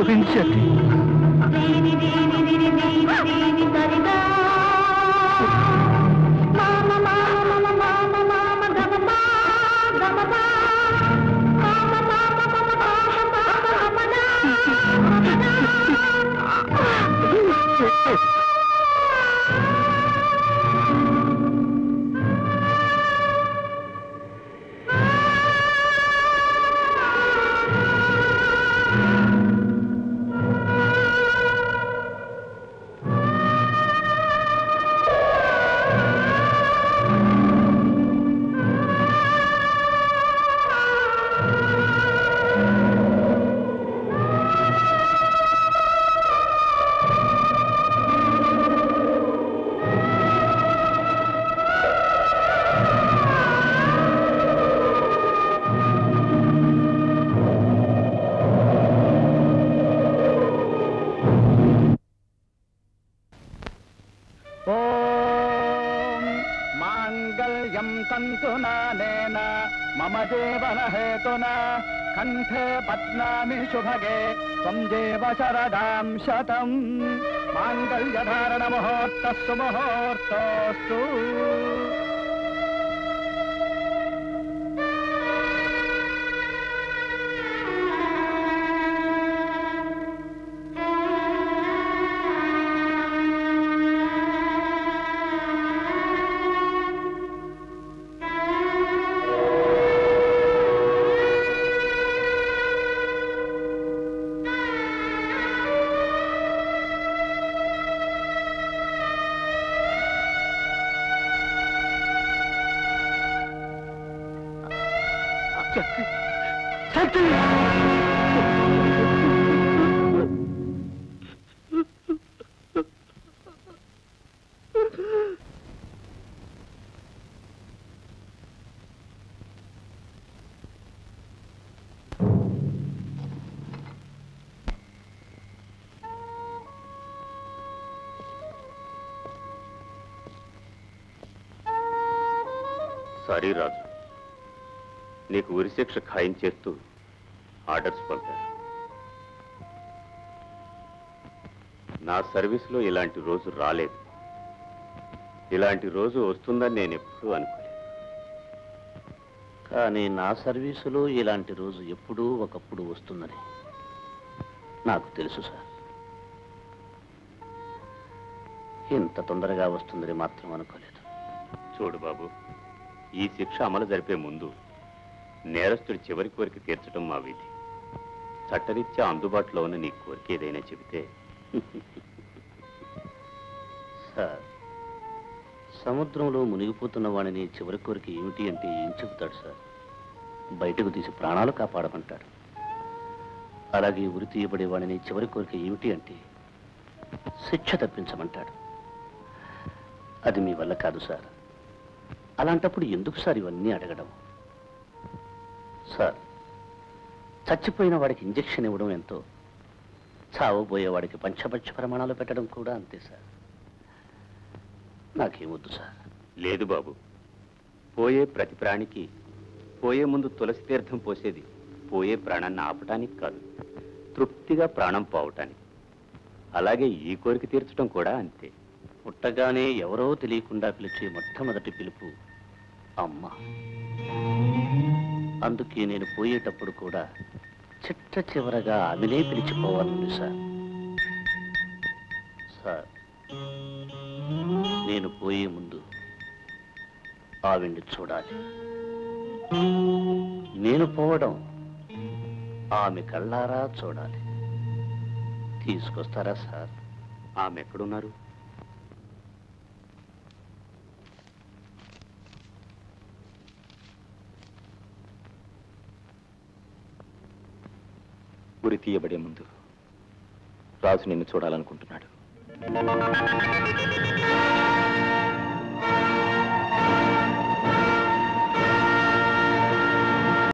క్షమించండి. मम जीवन हेतुना कंठे पद्मामि शुभगे त्वं देव शरदां शतम् मांगल्यधारण मुहूर्तस्सु मुहूर्तोऽस्तु। సారీ రాజు, నీకు ఉరిశిక్ష ఖాయం చేస్తూ ఆర్డర్స్ పంపారు. నా సర్వీసులో ఇలాంటి రోజు రాలేదు. ఇలాంటి రోజు వస్తుందని నేను ఎప్పుడూ అనుకోలేదు. కానీ నా సర్వీసులో ఇలాంటి రోజు ఎప్పుడూ ఒకప్పుడు వస్తుందని నాకు తెలుసు సార్. ఇంత తొందరగా వస్తుందని మాత్రం అనుకోలేదు. చూడు బాబు, ఈ శిక్ష అమలు జరిపే ముందు నేరస్తుడి చివరి కోరిక తీర్చడం మా విధి. చట్టరీత్యా అందుబాటులో ఉన్న నీ కోరిక ఏదైనా చెబితే. సార్, సముద్రంలో మునిగిపోతున్న వాడిని చివరి కోరిక ఏమిటి అంటే ఏం చెబుతాడు సార్? బయటకు తీసి ప్రాణాలు కాపాడమంటాడు. అలాగే ఉరి తీయబడే వాడిని చివరి కోరిక ఏమిటి అంటే శిక్ష తప్పించమంటాడు. అది మీ వల్ల కాదు సార్. అలాంటప్పుడు ఎందుకు సార్ ఇవన్నీ అడగడం? సార్, చచ్చిపోయిన వాడికి ఇంజెక్షన్ ఇవ్వడం ఎంతో, చావబోయేవాడికి పంచపక్ష ప్రమాణాలు పెట్టడం కూడా అంతే సార్. నాకేమొద్దు సార్. లేదు బాబు, పోయే ప్రతి ప్రాణికి పోయే ముందు తులసి తీర్థం పోసేది పోయే ప్రాణాన్ని ఆపటానికి కాదు, తృప్తిగా ప్రాణం పోవటానికి. అలాగే ఈ కోరిక తీర్చడం కూడా అంతే. పుట్టగానే ఎవరో తెలియకుండా పిలిచే మొట్టమొదటి పిలుపు అమ్మ. అందుకే నేను పోయేటప్పుడు కూడా చిట్ట చివరగా ఆమెనే పిలిచిపోవాలని సార్. సార్, నేను పోయే ముందు ఆవిడ్ని చూడాలి. నేను పోవడం ఆమె కళ్ళారా చూడాలి. తీసుకొస్తారా సార్? ఆమె ఎక్కడున్నారు? ఉరి తీయబడే ముందు రాజు నిన్ను చూడాలనుకుంటున్నాడు.